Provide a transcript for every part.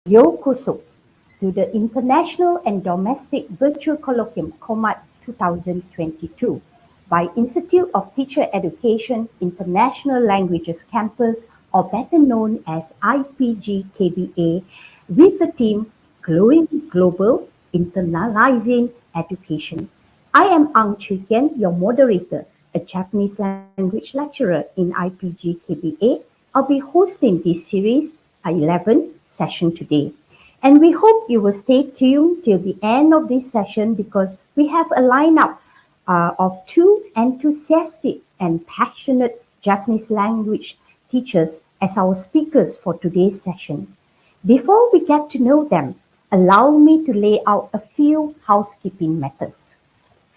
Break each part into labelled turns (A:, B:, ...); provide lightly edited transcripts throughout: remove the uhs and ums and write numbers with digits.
A: Yokoso to the International and Domestic Virtual Colloquium COMAT 2022 by Institute of Teacher Education International Languages Campus, or better known as IPG-KBA, with the theme Growing Global Internalizing Education. I am Ang Chui Kian, your moderator, a Japanese language lecturer in IPG-KBA. I'll be hosting this series, 11 session today. And we hope you will stay tuned till the end of this session because we have a lineup of two enthusiastic and passionate Japanese language teachers as our speakers for today's session. Before we get to know them, allow me to lay out a few housekeeping matters.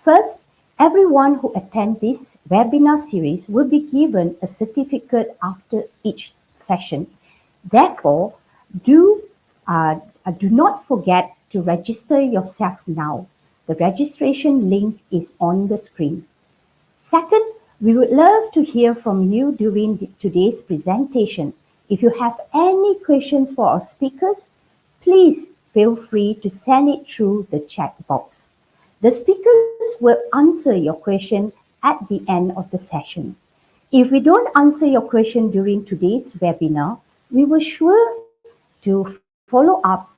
A: First, everyone who attends this webinar series will be given a certificate after each session. Therefore, do do not forget to register yourself now. The registration link is on the screen. Second, we would love to hear from you during today's presentation. If you have any questions for our speakers, please feel free to send it through the chat box. The speakers will answer your question at the end of the session. If we don't answer your question during today's webinar, we will sure to follow up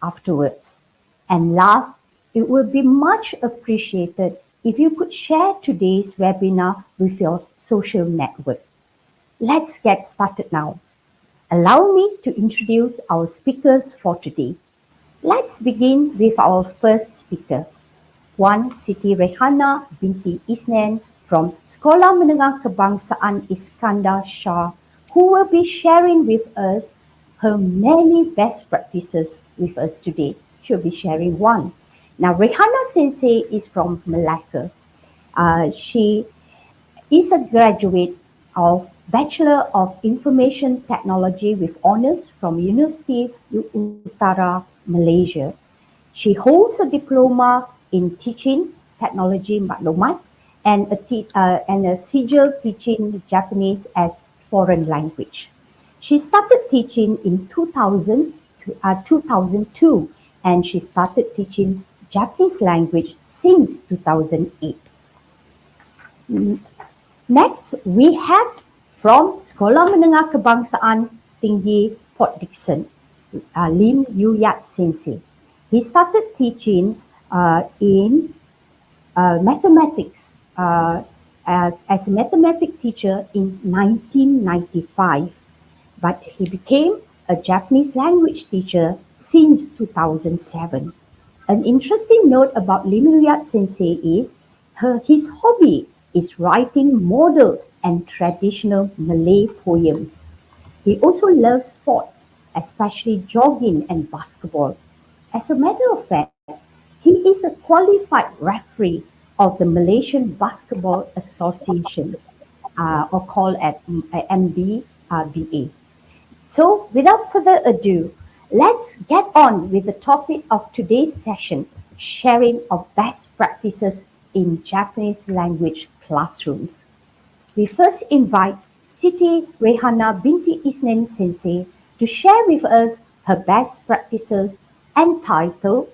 A: afterwards. And last, it would be much appreciated if you could share today's webinar with your social network. Let's get started now. Allow me to introduce our speakers for today. Let's begin with our first speaker, Puan Siti Rehana binti Isnan from Sekolah Menengah Kebangsaan Iskandar Shah, who will be sharing with us her many best practices with us today. She'll be sharing one. Now, Rehana Sensei is from Malacca. She is a graduate of Bachelor of Information Technology with honors from University Utara, Malaysia. She holds a diploma in teaching technology maklumat and a sigil teaching Japanese as foreign language. She started teaching in 2002 and she started teaching Japanese language since 2008. Next, we have from Sekolah Menengah Kebangsaan Tinggi Port Dickson, Lim Yuyat Sensei. He started teaching in mathematics as a mathematics teacher in 1995, but he became a Japanese language teacher since 2007. An interesting note about Lim Yuyat Sensei is his hobby is writing modern and traditional Malay poems. He also loves sports, especially jogging and basketball. As a matter of fact, he is a qualified referee of the Malaysian Basketball Association, or called at MBBA. So, without further ado, let's get on with the topic of today's session, sharing of best practices in Japanese language classrooms. We first invite Siti Rehana binti Isnan Sensei to share with us her best practices entitled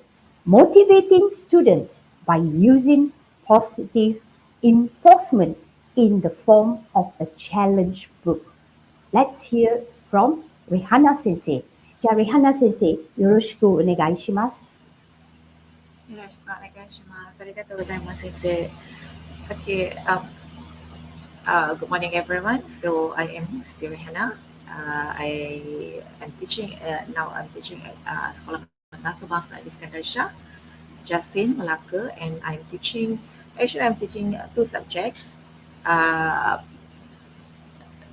A: Motivating Students by Using Positive Enforcement in the Form of a Challenge Book. Let's hear from Rehana Sensei. じゃあ、Rehana Sensei、よろしくお願いします。
B: よろしくお願いします。ありがとうございます、先生。Okay, good morning, everyone. So I am Siti Rehana. I am teaching now. I'm teaching at Sekolah Menengah Kebangsaan Iskandar Shah, Jasin, Malacca, and I'm teaching. Actually, I'm teaching two subjects: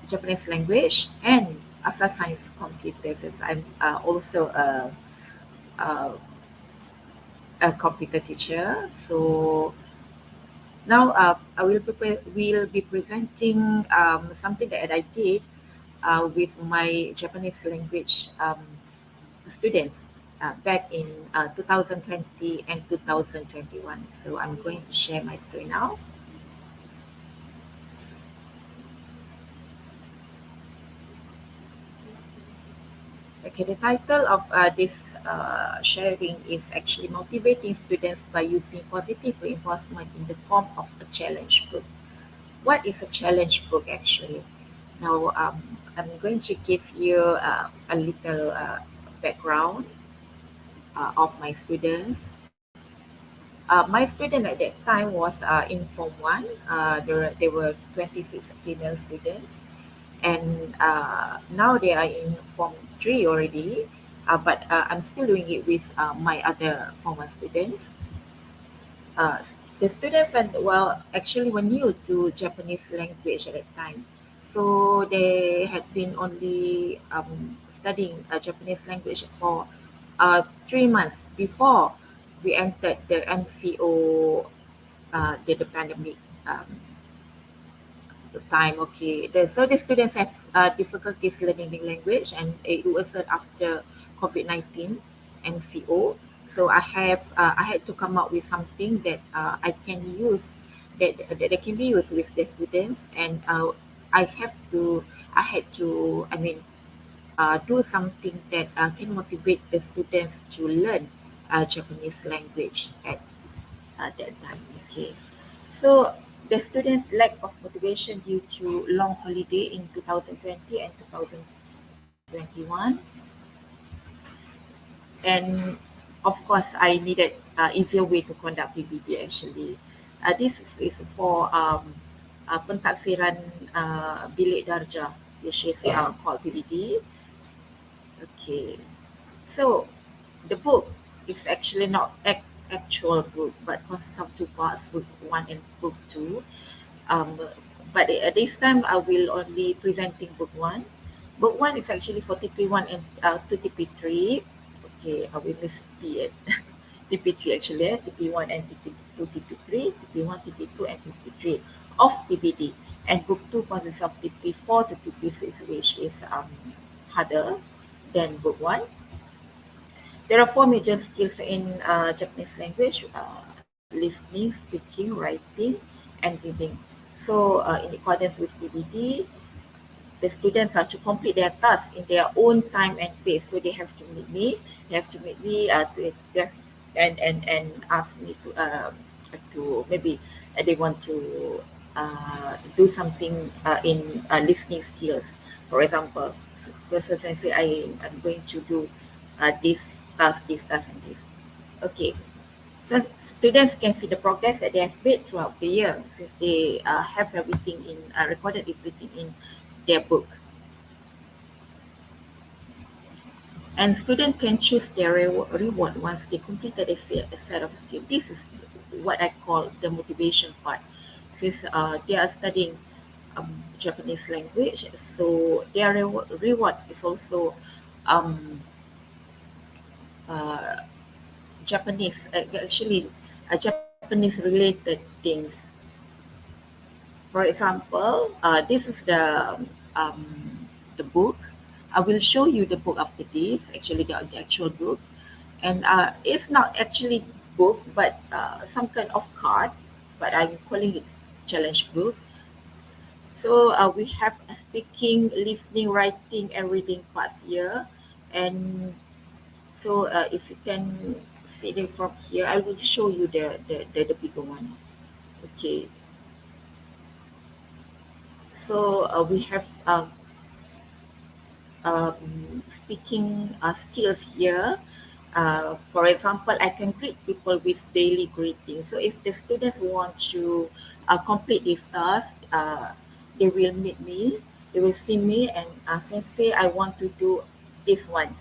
B: Japanese language and Asa Science Computers. I'm also a computer teacher. So now I will be presenting something that I did with my Japanese language students back in 2020 and 2021. So I'm going to share my screen now. Okay, the title of this sharing is actually motivating students by using positive reinforcement in the form of a challenge book. What is a challenge book actually? Now, I'm going to give you a little background of my students. My student at that time was in Form 1. There were 26 female students, and now they are in Form 3 already. But I'm still doing it with my other Form 1 students. uh, the students and well actually were new to Japanese language at that time. So they had been only studying Japanese language for 3 months before we entered the MCO, the pandemic um, time. Okay, so the students have difficulties learning the language, and it wasn't after COVID-19 MCO. So I had to come up with something that I can use, that can be used with the students, and I had to, I mean, do something that can motivate the students to learn Japanese language at that time. Okay. So the students' lack of motivation due to long holiday in 2020 and 2021, and of course I needed easier way to conduct PBD actually. This is for pentaksiran bilik darjah, which is called PBD. Okay, so the book is actually not actual book, but consists of two parts, book one and book two. Um, but at this time, I will only presenting book one. Book one is actually for TP1 and to TP3. Okay, I will misspeak it. TP3 actually, TP1 and TP2, TP3, TP1, TP2, and TP3 of PBD. And book two consists of TP4 to TP6, which is harder than book one. There are four major skills in Japanese language: listening, speaking, writing, and reading. So, in accordance with PBD, the students are to complete their tasks in their own time and pace. So they have to meet me. They have to meet me and ask me to maybe they want to do something in listening skills. For example, person say I'm going to do this task, and this. Okay. So students can see the progress that they have made throughout the year since they have everything in recorded everything in their book. And students can choose their reward once they completed a set of skills. This is what I call the motivation part. Since they are studying Japanese language, so their reward is also um, uh, Japanese, actually, Japanese related things. For example, this is the book. I will show you the book after this. Actually, the actual book, and it's not actually book, but some kind of card. But I'm calling it challenge book. So we have a speaking, listening, writing, and reading parts here, and so if you can see it from here, I will show you the bigger one. Okay, so we have speaking skills here. For example, I can greet people with daily greetings. So if the students want to complete this task, they will meet me, they will see me, and say I want to do this one.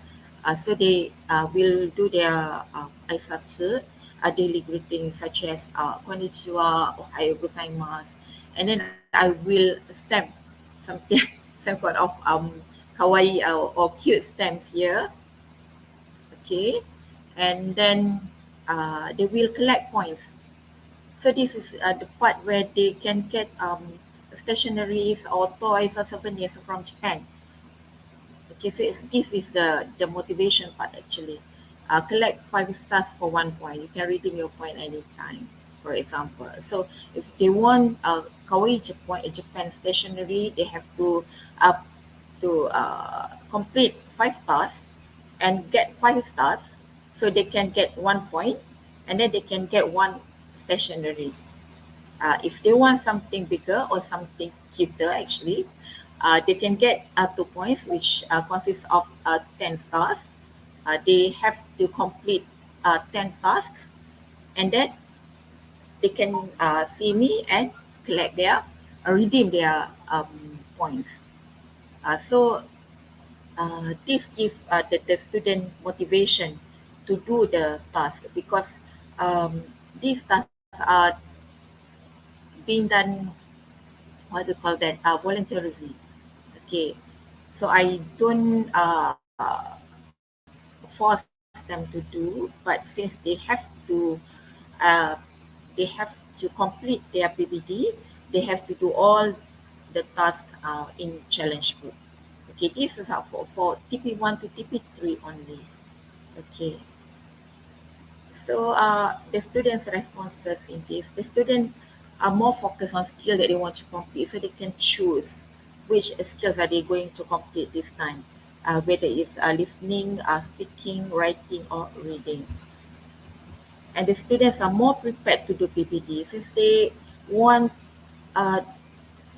B: So they will do their aisatsu, daily greetings such as konnichiwa, ohayo gozaimasu, and then I will stamp something, some kind of kawaii or cute stamps here. Okay, and then they will collect points. So this is the part where they can get stationaries or toys or souvenirs from Japan. Okay, so this is the motivation part actually. Collect 5 stars for 1 point. You can redeem your point anytime, for example. So if they want kawaii Japan stationery, they have to complete 5 tasks. and get 5 stars, so they can get 1 point, and then they can get one stationery. If they want something bigger or something cuter, actually, they can get 2 points, which consists of 10 stars. They have to complete 10 tasks, and then they can see me and collect their redeem their points. So this give the student motivation to do the task, because these tasks are being done, what do you call that, voluntarily. Okay, so I don't force them to do, but since they have to uh, they have to complete their PBD, they have to do all the tasks in challenge book. Okay, this is for TP1 to TP3 only. Okay, so the students' responses in this, the student are more focused on skill that they want to complete, so they can choose which skills are they going to complete this time, whether it's listening, speaking, writing, or reading. And the students are more prepared to do PPD since want uh,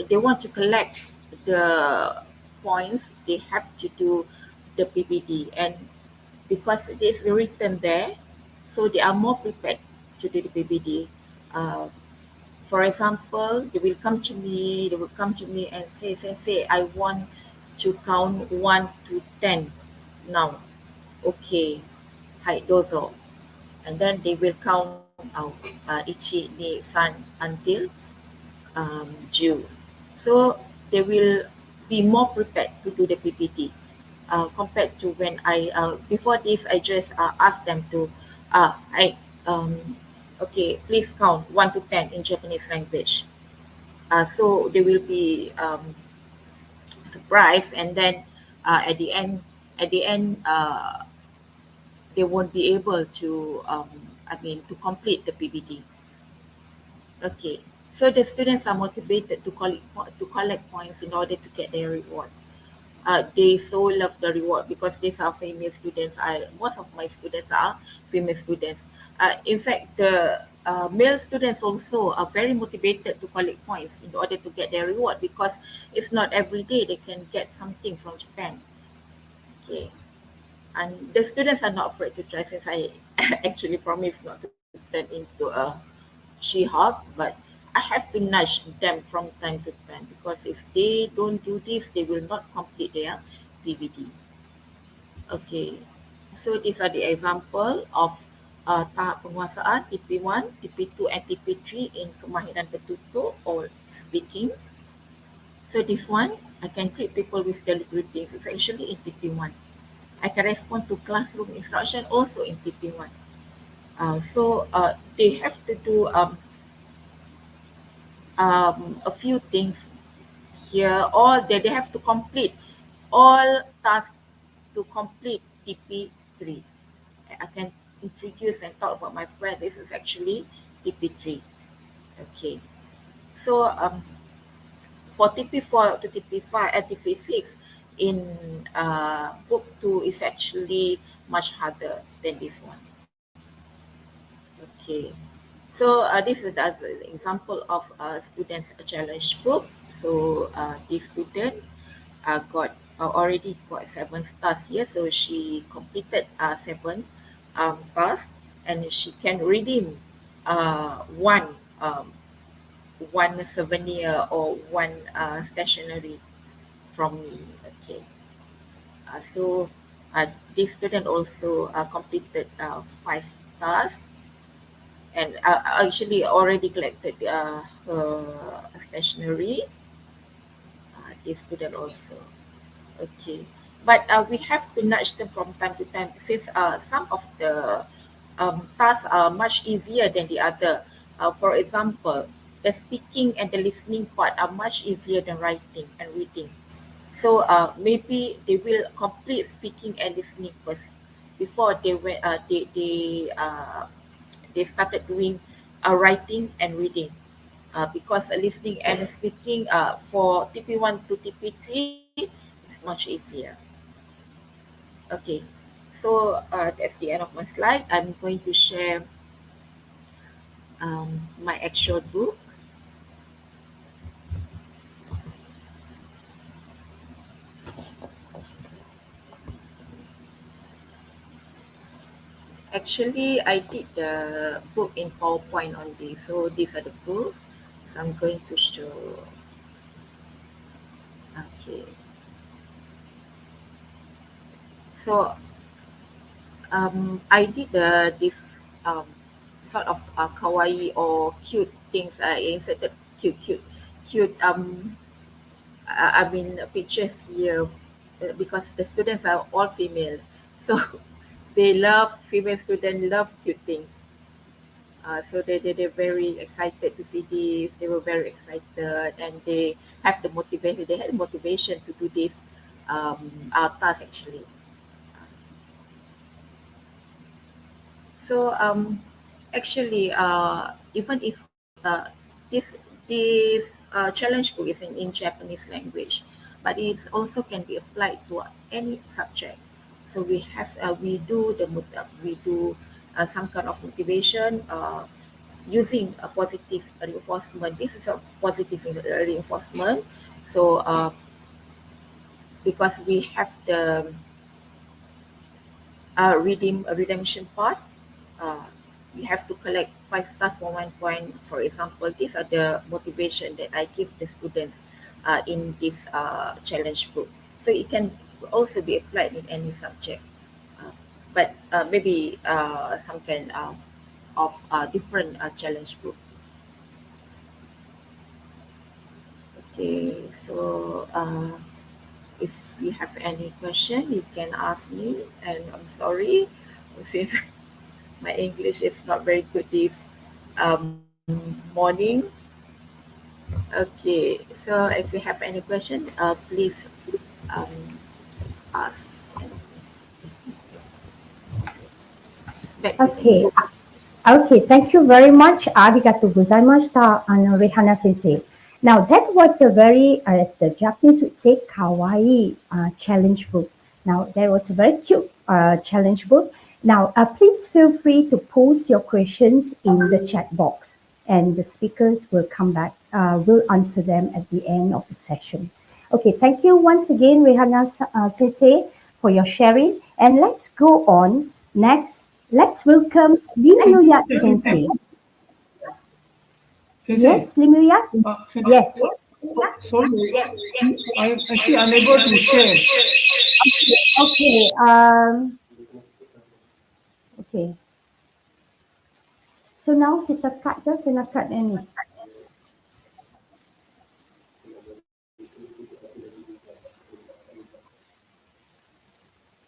B: they want to collect the points. They have to do the PPD, and because it is written there, so they are more prepared to do the PPD. Uh, for example, they will come to me and say, Sensei, I want to count 1 to 10 now. Okay, hai dozo. And then they will count out ichi, ni, san until June. So they will be more prepared to do the PPT compared to when I before this I just asked them to I okay, please count 1 to 10 in Japanese language. So they will be surprised, and then at the end, at the end they won't be able to to complete the PPT. Okay, so the students are motivated to collect points in order to get their reward. They so love the reward because these are female students. Most of my students are female students. In fact, the male students also are very motivated to collect points in order to get their reward, because it's not every day they can get something from Japan. Okay, and the students are not afraid to try, since I actually promised not to turn into a She-Hulk, but I have to nudge them from time to time, because if they don't do this, they will not complete their PVD. Okay, so these are the example of tahap penguasaan TP1, TP2 and TP3 in kemahiran bertutur or speaking. So this one, I can greet people with daily greetings. It's actually in TP1. I can respond to classroom instruction also in TP1. So they have to do a few things here. All they have to complete all tasks to complete TP3. I can introduce and talk about my friend. This is actually TP3. Okay. So for TP4 to TP5 and TP6 in book 2 is actually much harder than this one. Okay. So this is as an example of students challenge book. So this student got already got 7 stars here. So she completed 7 tasks, and she can redeem one one souvenir or one stationery from me. Okay. So this student also completed 5 tasks, and actually already collected her stationery. This student also. Okay. But we have to nudge them from time to time, since some of the tasks are much easier than the other. For example, the speaking and the listening part are much easier than writing and reading. So maybe they will complete speaking and listening first before they started doing writing and reading. Because listening and speaking for TP1 to TP3 is much easier. Okay. So that's the end of my slide. I'm going to share my actual book. Actually, I did the book in PowerPoint only. So these are the book. So I'm going to show. Okay. So I did this sort of kawaii or cute things. I inserted cute I mean pictures here because the students are all female, so they love female students love cute things. So they're very excited to see this. They were very excited and they have the motivation. They had motivation to do this task actually. So actually, even if this challenge book is in Japanese language, but it also can be applied to any subject. So we do some kind of motivation using a positive reinforcement. This is a positive reinforcement. So because we have the redemption part, uh, you have to collect 5 stars for 1 point. For example, these are the motivation that I give the students in this challenge book. So it can also be applied in any subject, uh, but maybe some kind of different challenge book. Okay, so if you have any question, you can ask me. And I'm sorry, since my English is not very good this morning. Okay, so if you have any question, please um, ask. Back to
A: Okay.
B: Sensei.
A: Okay, thank you very much. Arigato gozaimashita, Rehana sensei. Now, that was a very, as the Japanese would say, kawaii challenge book. Now, that was a very cute challenge book. Now, please feel free to post your questions in the chat box, and the speakers will come back, will answer them at the end of the session. Okay, thank you once again, Rehana sensei, for your sharing. And let's go on. Next, let's welcome Lee Myuyat
C: Sensei,
A: Sensei.
C: Sensei,
A: Yes, Lee Myuyat?
C: Sensei,
A: Yes.
C: sorry, I'm still unable to share.
A: Okay. Okay. So now kita cut ke? Kena cut yang ni.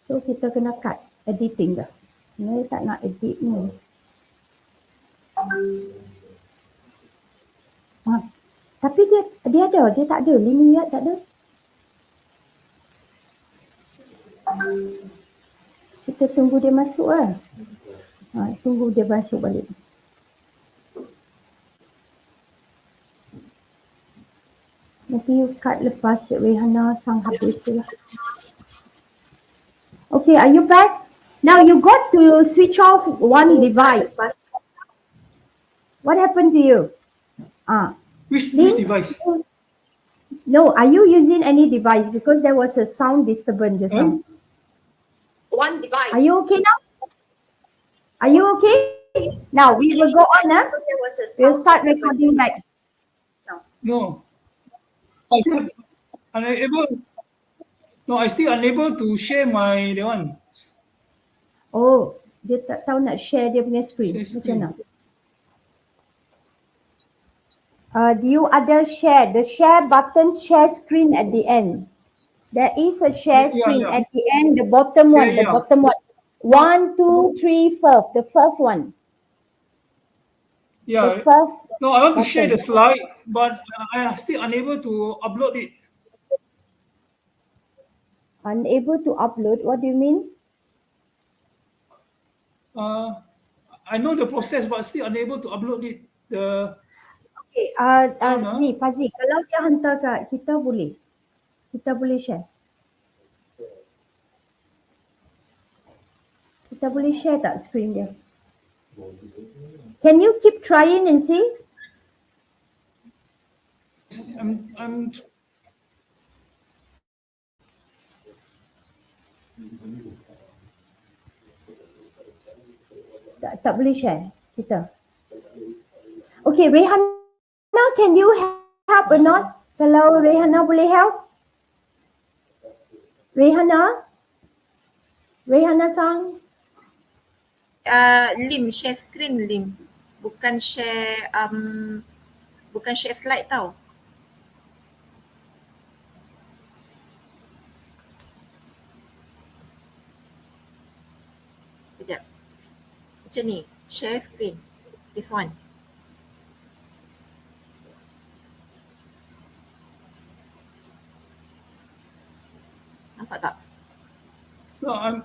A: So kita kena cut editing ke? Sebenarnya tak nak edit ni. Ha. Tapi dia ada, dia tak ada. Lee Myuyat tak ada. Kita tunggu dia masuk lah. Tunggu dia masuk balik. Nanti cut lepas Rehana sang habis lah. Okay, are you back? Now you got to switch off one device. What happened to you?
C: Which
A: Lee?
C: device?
A: No, are you using any device? Because there was a sound disturbance just now.
B: One device.
A: Are you okay now? Are you okay? Now we will go on. We'll start recording back.
C: No, I still unable. No, I still unable to share my the one.
A: Oh, dia tak tahu nak share dia punya screen.
C: Share
A: Macam
C: screen.
A: mana? Do you ada share? The share button, share screen at the end. There is a share
C: Yeah,
A: screen
C: yeah.
A: at the end, the bottom one, the
C: Yeah.
A: bottom one. 1, 2, 3, 4. The fourth one. The
C: Yeah.
A: fourth
C: No, I want to share
A: button.
C: the slide, but I am still unable to upload it.
A: Unable to upload. What do you mean?
C: I know the process, but still unable to upload it. The
A: Okay, ni Fazi, kalau dia hantar kat kita boleh. Kita boleh share. Kita boleh share tak screen dia? Can you keep trying and see?
C: I'm
A: Tak boleh share kita. Okay, Rehana, can you help or not? Kalau Rehana boleh help? Rehana sang.
B: Lim, share screen Lim. Bukan share slide tau. Sekejap. Macam ni, share screen. This one. Nampak tak?
C: no, I'm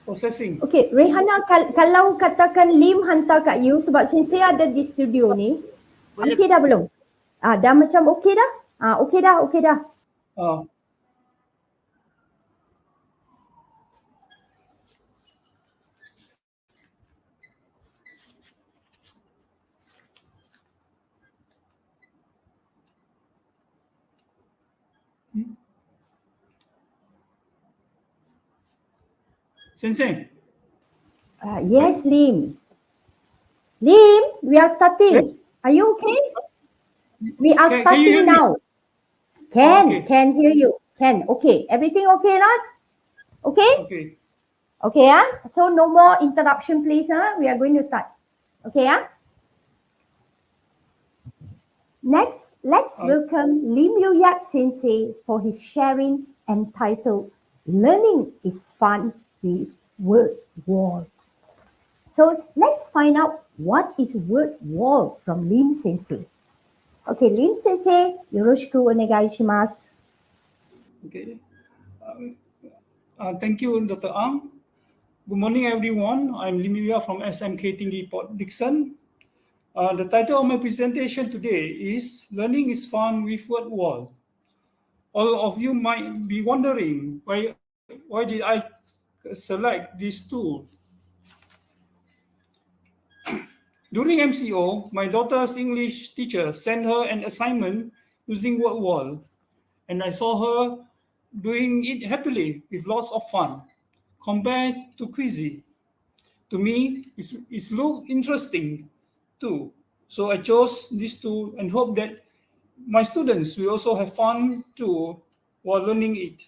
C: processing.
A: Okay, Rehana, kalau katakan Lim hantar kat you sebab Sensei ada di studio ni.
B: Boleh.
A: Okay dah belum? Dah macam okay dah? Okay dah.
C: Sensei.
A: Yes, Lim. Lim, we are starting.
C: Yes.
A: Are you okay? We are
C: Can you
A: starting
C: hear me?
A: now. Can,
C: Okay.
A: can hear you. Can, okay. Everything okay not? Okay?
C: Okay.
A: Okay, so no more interruption, please. We are going to start. Okay, Next, let's welcome Lim Yu Yak Sensei for his sharing entitled Learning is Fun with Wordwall. So let's find out what is Wordwall from Lim Sensei. Okay, Lim Sensei, yoroshiku onegai shimasu.
C: Okay. Thank you, Dr. Ang. Good morning, everyone. I'm Lim Yuya from SMK Tinggi Port Dickson. The title of my presentation today is Learning is Fun with Wordwall. All of you might be wondering why did I select this tool? During MCO, my daughter's English teacher sent her an assignment using Wordwall, and I saw her doing it happily with lots of fun compared to Quizy. To me, it looked interesting too. So I chose this tool and hope that my students will also have fun too while learning it.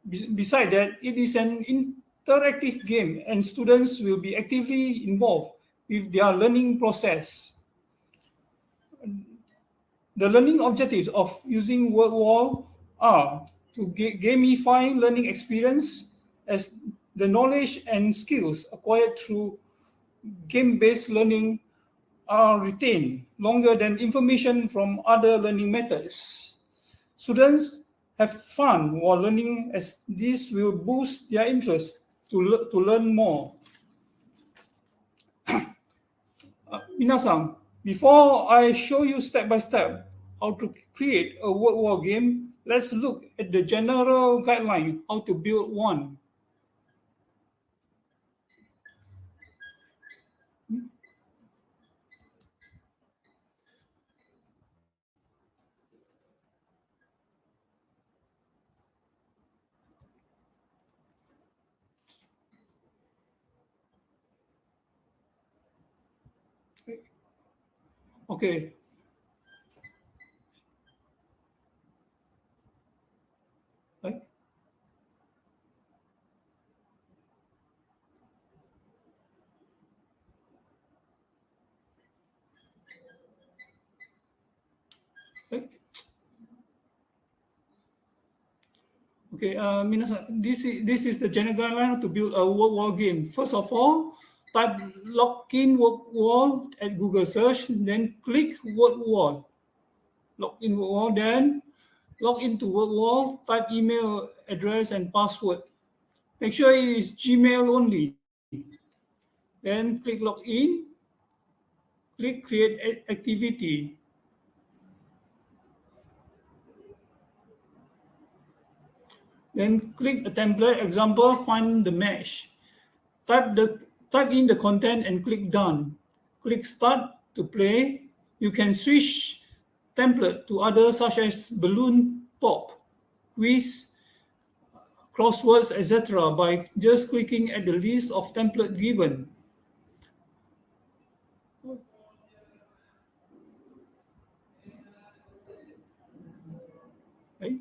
C: Besides that, it is an interactive game and students will be actively involved with their learning process. The learning objectives of using Wordwall are to gamify learning experience as the knowledge and skills acquired through game-based learning are retained longer than information from other learning methods. Students have fun while learning as this will boost their interest to learn more. Minasan, before I show you step by step how to create a Wordwall game, let's look at the general guideline how to build one. Okay. Right? Right? Okay, this is the general guideline to build a Wordwall game. First of all, type login Wordwall at Google search, then click Wordwall. Login Wordwall, then log into Wordwall, type email address and password. Make sure it is Gmail only. Then click login, click create activity. Then click a template. Example, find the mesh. Type in the content and click done. Click start to play. You can switch template to others such as balloon pop, quiz, crosswords, etc. by just clicking at the list of template given. Okay.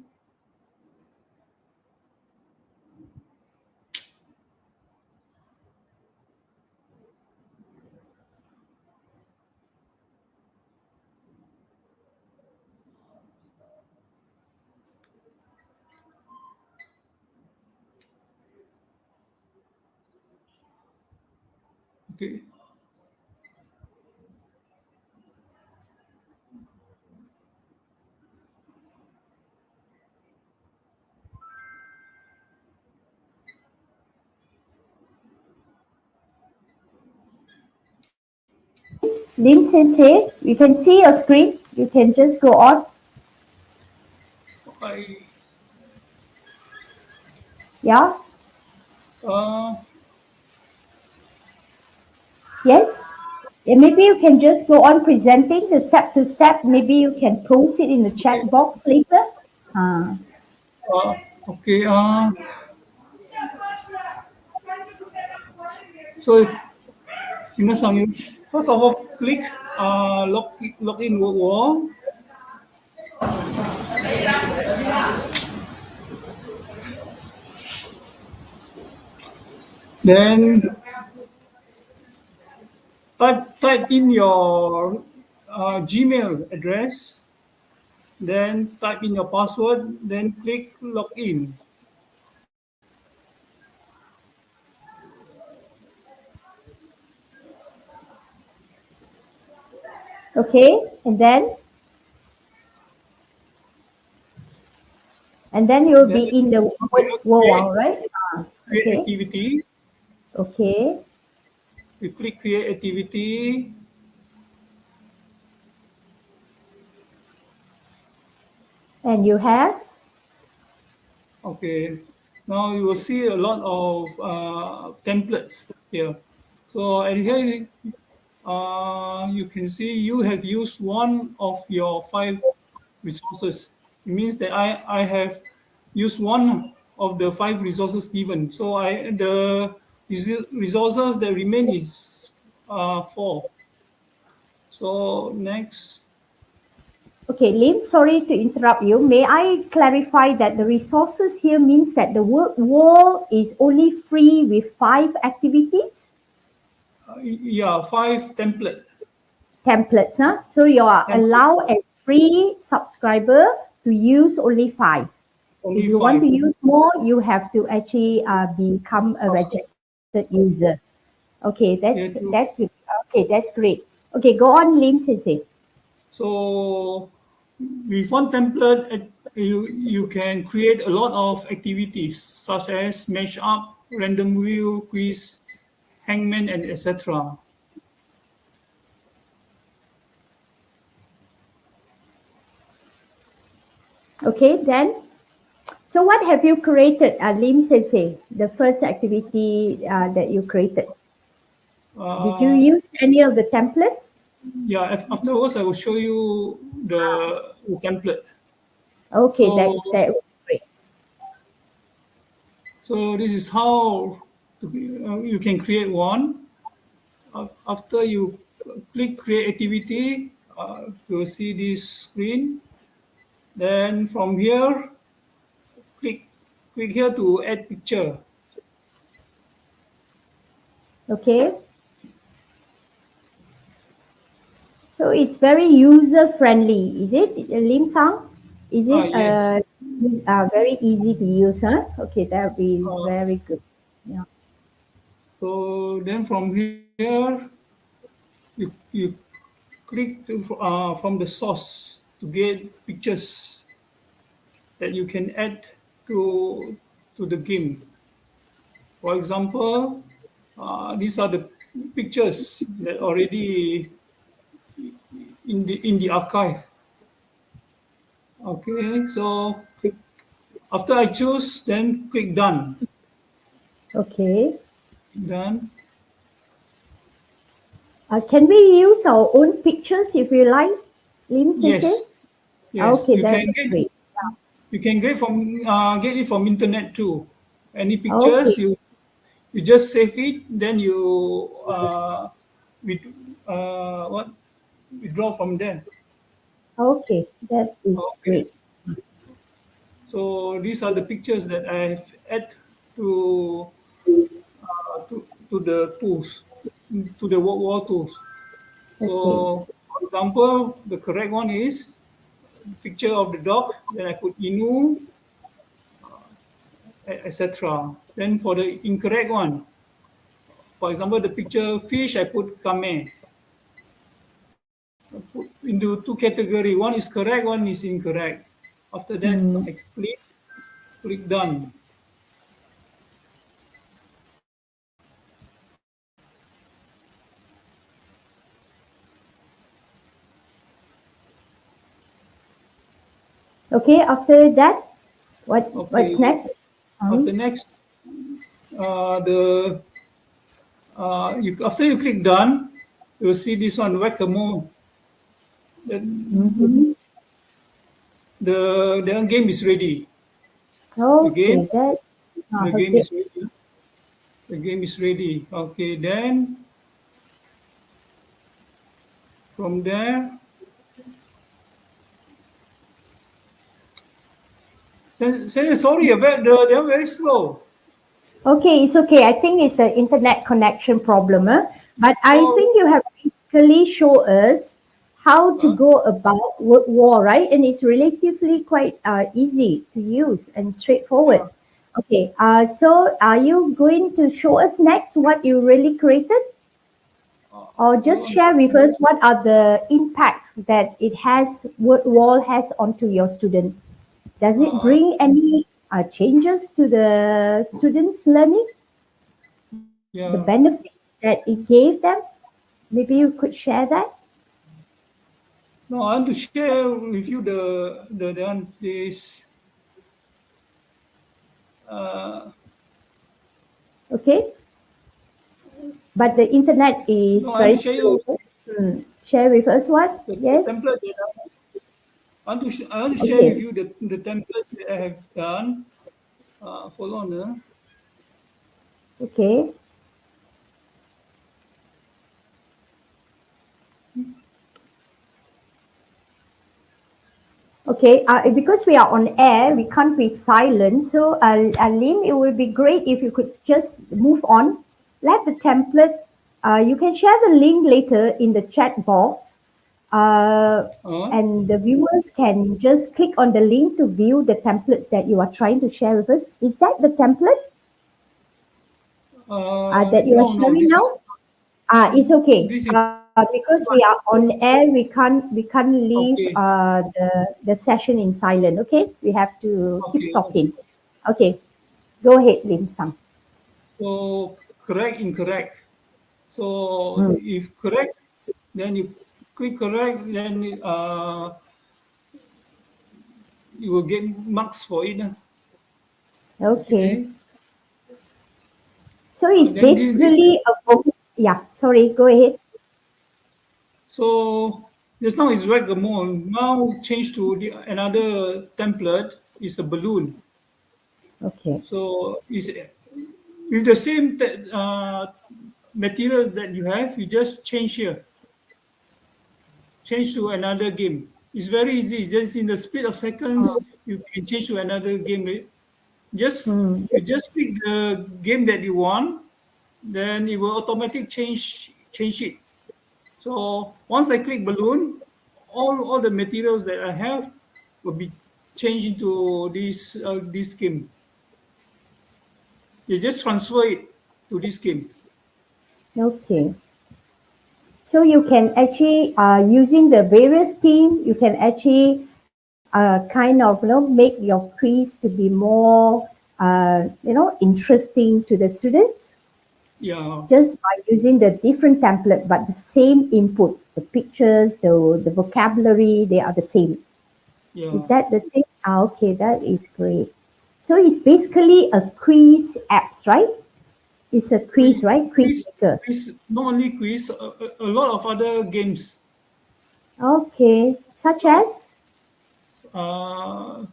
C: Okay.
A: Lim Sensei, you can see your screen. You can just go on. Yeah? Yes? Yeah, maybe you can just go on presenting the step to step. Maybe you can post it in the chat box later.
C: Okay. So, first of all, click login Wordwall. Then type in your Gmail address. Then type in your password. Then click login.
A: Okay, and then you'll be in the Wordwall, right?
C: Create
A: Okay.
C: activity.
A: Okay.
C: You click create activity.
A: And you have?
C: Okay. Now you will see a lot of templates here. So and here you can see you have used one of your 5 resources. It means that I have used one of the 5 resources given. So the resources that remain is 4. So next.
A: Okay, Lim, sorry to interrupt you. May I clarify that the resources here means that the Wordwall is only free with 5 activities?
C: Yeah, 5
A: templates, huh? So you are allowed as free subscriber to use only 5.
C: Only
A: If you
C: 5.
A: want to use more, you have to actually become a registered user. Okay, that's okay. That's great. Okay, go on, Lim Sensei.
C: So with one template, you can create a lot of activities such as mash up, random wheel, quiz, hangman, and etc.
A: Okay, then. So what have you created, Lim Sensei? The first activity that you created. Did you use any of the template?
C: Yeah, afterwards I will show you the template.
A: Okay,
C: So,
A: that would be great.
C: So this is how you can create one. After you click create activity, you will see this screen. Then from here, click here to add picture.
A: Okay. So it's very user friendly, is it, Lim Sang? Is it
C: Yes.
A: very easy to use? Huh? Okay, that would be very good. Yeah.
C: So then from here, you click from the source to get pictures that you can add to the game. For example, these are the pictures that already in the archive. Okay, so After I choose, then click done.
A: Okay.
C: Done.
A: Can we use our own pictures if you like, Lim Sensei?
C: Yes. Yes.
A: Okay,
C: You
A: that's
C: can get
A: great.
C: get it from internet too. Any
A: Okay,
C: pictures you just save it, then you with what withdraw from there.
A: okay, that is
C: Okay.
A: great.
C: So these are the pictures that I have add to to the tools, to the wall tools.
A: Okay,
C: So, for example, the correct one is picture of the dog. Then I put inu, etc. Then for the incorrect one, for example, the picture fish, I put kame. I put into two category. One is correct, one is incorrect. After that,
A: hmm.
C: I click done.
A: Okay. After that, what's
C: Okay.
A: next?
C: After next, the after you click done, you'll see this one whack-a-mole. Then
A: Mm-hmm.
C: the game is ready.
A: Okay,
C: Again,
A: that.
C: the game
A: Okay.
C: is ready. The game is ready. Okay, then from there, sorry about they're very slow.
A: Okay, it's okay. I think it's the internet connection problem. But I
C: So,
A: think you have basically show us how to
C: uh,
A: go about Wordwall, right? And it's relatively quite easy to use and straightforward.
C: yeah,
A: Okay, so are you going to show us next what you really created? Or
C: hold
A: just
C: on.
A: share with us what are the impact that it has, Wordwall has onto your student? Does it
C: Uh,
A: bring any changes to the students' learning? The
C: yeah,
A: benefits that it gave them? Maybe you could share that.
C: no, I want to share with you this. Uh,
A: Okay, but the internet
C: no,
A: is
C: I want
A: very
C: to share
A: slow.
C: you
A: Share with us what?
C: the
A: Yes.
C: template that I want to share with
A: Okay.
C: you the template that I have done. Hold on.
A: Okay. Okay. Because we are on air, we can't be silent. So, Lim, it would be great if you could just move on. Let the template. You can share the link later in the chat box, uh,
C: Uh,
A: and the viewers can just click on the link to view the templates that you are trying to share with us. Is that the template that you are
C: no,
A: sharing now? It's okay.
C: this is
A: Because we are on air, we can't leave
C: okay.
A: the session in silent. Okay, we have to keep
C: Okay,
A: talking. Okay, go ahead, Lim Sam.
C: so correct, incorrect. So
A: Mm.
C: if correct, then you click correct, then you will get marks for it.
A: Okay,
C: Okay.
A: so it's
C: Then this
A: basically a yeah. Sorry, go ahead.
C: so just now is whack-a-mole. Now change to another template is a balloon.
A: Okay.
C: So is with the same material that you have, you just change here, change to another game. It's very easy. Just in the split of seconds, you can change to another game. Just
A: Hmm.
C: you just pick the game that you want, then it will automatically change it. So once I click balloon, all the materials that I have will be changed into this game. You just transfer it to this game.
A: Okay. So you can actually, using the various theme, you can actually kind of make your quiz to be more interesting to the students
C: Yeah,
A: just by using the different template, but the same input, the pictures, the vocabulary, they are the same. Is
C: yeah.
A: that the thing? Okay, that is great. So it's basically a quiz apps, right? It's a quiz,
C: Quiz,
A: right? Quiz
C: quiz,
A: maker.
C: quiz. Not only quiz, a lot of other games.
A: Okay, such as?
C: Uh,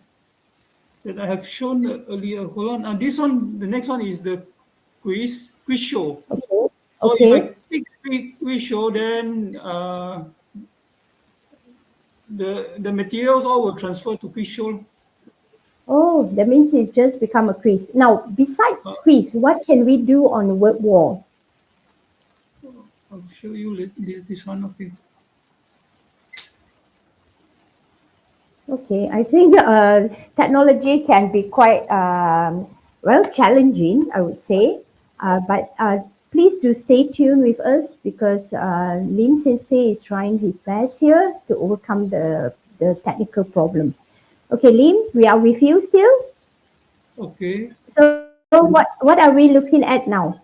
C: that I have shown earlier. Hold on. This one, the next one is the quiz show.
A: Okay,
C: So if I
A: okay.
C: click quiz show, then the materials all will transfer to quiz show.
A: Oh, that means it's just become a quiz. Now,
C: Uh,
A: besides quiz, what can we do on Wordwall?
C: I'll show you this one. Okay.
A: Okay, I think technology can be quite well challenging, I would say. But please do stay tuned with us because Lim Sensei is trying his best here to overcome the technical problem. Okay, Lim, we are with you still.
C: Okay.
A: So what are we looking at now?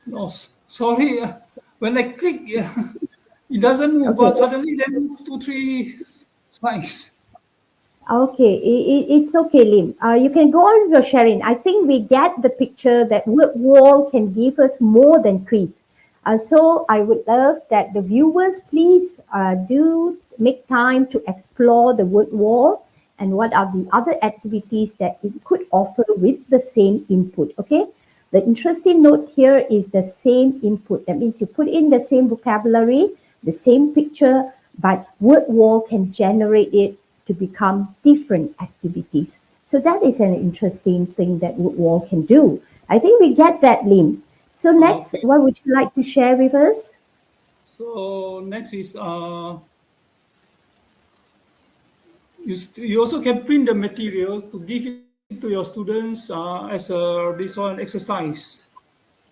C: No, sorry. When I click, it doesn't move,
A: Okay,
C: but suddenly they move two, three slides.
A: okay, it's okay, Lim. You can go on with your sharing. I think we get the picture that word wall can give us more than quiz. So I would love that the viewers please do make time to explore the word wall and what are the other activities that it could offer with the same input. Okay. The interesting note here is the same input. That means you put in the same vocabulary, the same picture, but word wall can generate it to become different activities. So that is an interesting thing that word wall can do. I think we get that, Lim. So next,
C: Okay.
A: what would you like to share with us?
C: So next is you also can print the materials to give it to your students as a this one exercise.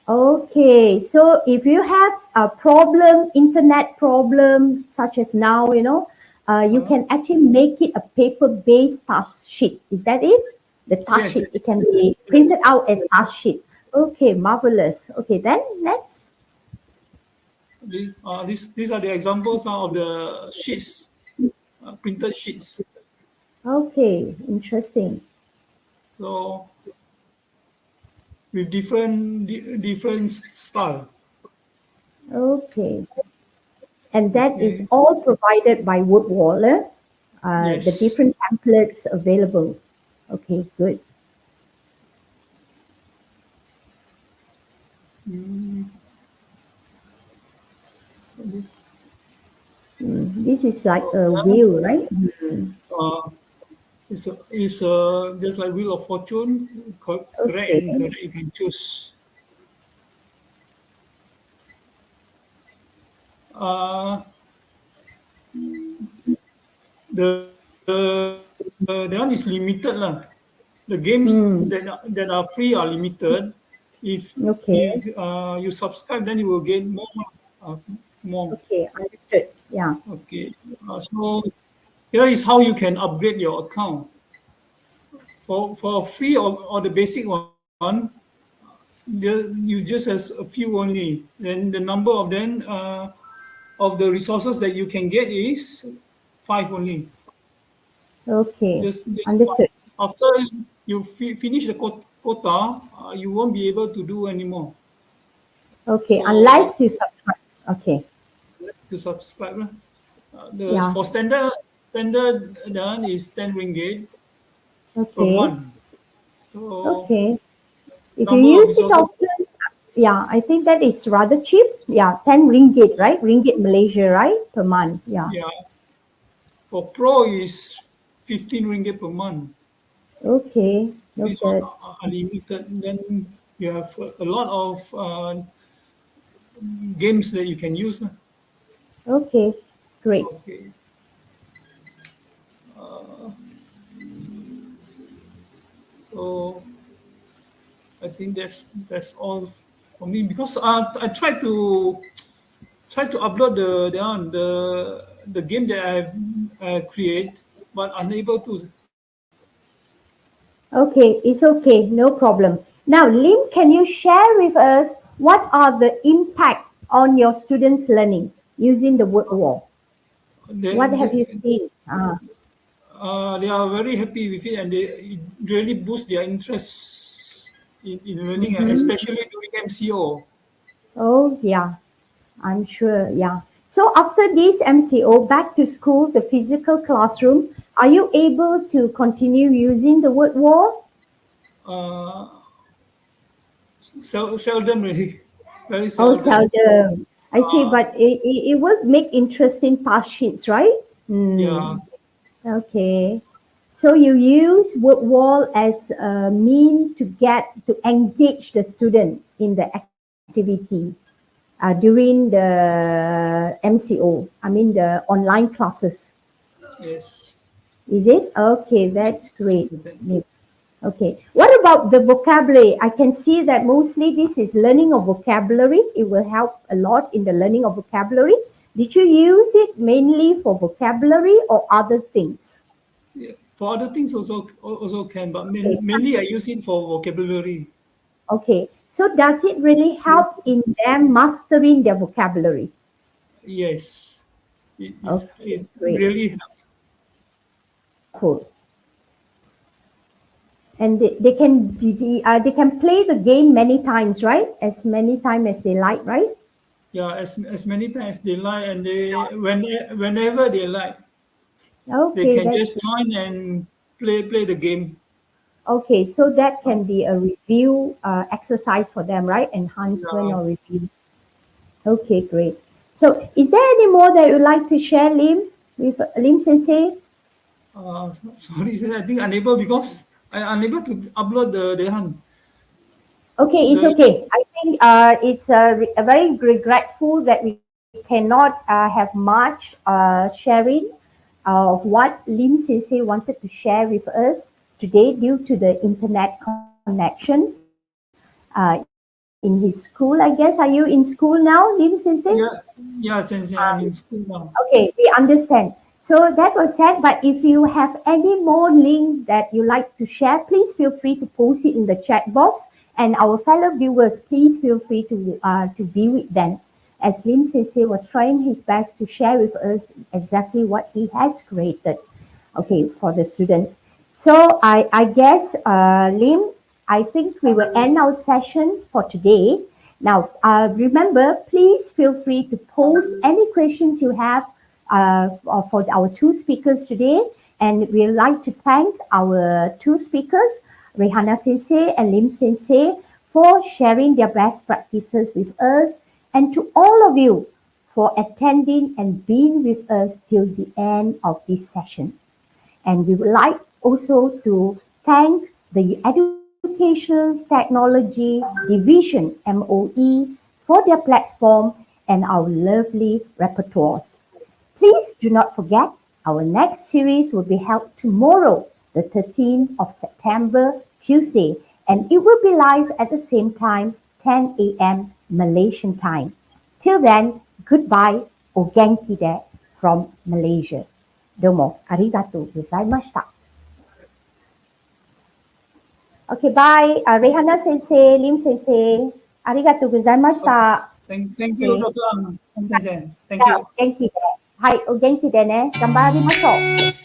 A: Okay, so if you have a problem, internet problem, such as now, you
C: Uh,
A: can actually make it a paper-based task sheet. Is that it? The task
C: yes,
A: sheet,
C: yes,
A: it can
C: yes,
A: be
C: yes.
A: printed out as task sheet. Okay, marvelous. Okay, then next.
C: These are the examples of the sheets, printed sheets.
A: Okay, interesting.
C: So with different style.
A: Okay, and that is
C: Okay.
A: all provided by Woodwaller. The
C: Yes.
A: different templates available. Okay, good.
C: Mm,
A: This is like
C: so
A: a
C: yeah,
A: wheel, right? Mm.
C: uh, it's just like Wheel of Fortune, correct and
A: Okay.
C: incorrect. You can choose. Uh, the that one is limited lah. The games
A: Hmm.
C: that are free are limited. If
A: Okay.
C: you subscribe, then you will get uh, more.
A: Okay. Understood. Yeah.
C: Okay. So here is how you can upgrade your account. For free or the basic one, you just has a few only. Then the number of them of the resources that you can get is five only.
A: Okay.
C: Just
A: Understood.
C: after you finish the quota, you won't be able to do anymore.
A: Okay.
C: So
A: Unless you subscribe. Okay.
C: to subscribe, lah. The
A: Yeah.
C: for standard one is 10 ringgit per
A: Okay.
C: month. So
A: Okay. If you
C: number of
A: use it
C: resources.
A: often, yeah, I think that is rather cheap. Yeah, 10 ringgit, right? Ringgit Malaysia, right? Per month. Yeah.
C: Yeah, for pro is 15 ringgit per month.
A: Okay.
C: This one
A: Noted.
C: are unlimited. Then you have a lot of games that you can use, lah.
A: Okay. Great.
C: Okay. So I think that's all for me because I tried to upload the game that I create, but unable to.
A: Okay, it's okay, no problem. Now, Lim, can you share with us what are the impact on your students' learning using the word wall?
C: The,
A: What have you
C: the,
A: seen?
C: they are very happy with it, and it really boost their interest in learning, especially during MCO.
A: Oh, yeah, I'm sure. Yeah. So after this MCO, back to school, the physical classroom, are you able to continue using the word wall?
C: Uh, seldom really, very
A: Oh,
C: seldom.
A: seldom. I see,
C: Uh,
A: but it would make interesting past sheets, right?
C: yeah,
A: Hmm. Okay. So you use word wall as a mean to get to engage the student in the activity during the MCO. I mean the online classes.
C: yes,
A: Is it? Okay, that's
C: yes,
A: great.
C: yes, yes.
A: Okay. What about the vocabulary? I can see that mostly this is learning of vocabulary. It will help a lot in the learning of vocabulary. Did you use it mainly for vocabulary or other things?
C: Yeah. For other things also can, but
A: Okay.
C: mainly I use it for vocabulary.
A: Okay. So does it really help in them mastering their vocabulary?
C: Yes,
A: Okay,
C: it's
A: great.
C: really helps.
A: Cool. And they can play the game many times, right? As many times as they like, right?
C: Yeah, as many times they like, and whenever they like, they
A: Okay,
C: can
A: that's
C: just join and play the game.
A: okay. So that can be a review exercise for them, right? Enhancement
C: Yeah.
A: or review. Okay, great. So is there any more that you'd like to share, Lim, with Lim Sensei?
C: Sorry, sir, I think unable because I unable to upload the one.
A: Okay, it's
C: The
A: okay. I think it's very regretful that we cannot have much sharing of what Lim Sensei wanted to share with us today due to the internet connection in his school. I guess. Are you in school now, Lim Sensei?
C: yeah, yeah, since I'm in school now.
A: Okay, we understand. So that was said, but if you have any more link that you like to share, please feel free to post it in the chat box. And our fellow viewers, please feel free to view it then. As Lim Sensei was trying his best to share with us exactly what he has created, okay, for the students. So I guess, Lim, I think we will end our session for today. Now, remember, please feel free to post any questions you have for our two speakers today. And we'd like to thank our two speakers, Rehanna Sensei and Lim Sensei, for sharing their best practices with us, and to all of you for attending and being with us till the end of this session. And we would like also to thank the Educational Technology Division, MOE, for their platform and our lovely repertoires. Please do not forget, our next series will be held tomorrow, the 13th of September, Tuesday, and it will be live at the same time, 10 a.m. Malaysian time. Till then, goodbye, o genki de from Malaysia. どうもありがとうございました。Okay, bye. Rehana Sensei, Lim Sensei, ありがとうございまし
C: Okay.
A: た。
C: Thank you,
A: Okay.
C: Dr. Ang. Thank
A: じゃあ、
C: you.
A: お元気で。はい、お元気でね。頑張りましょう。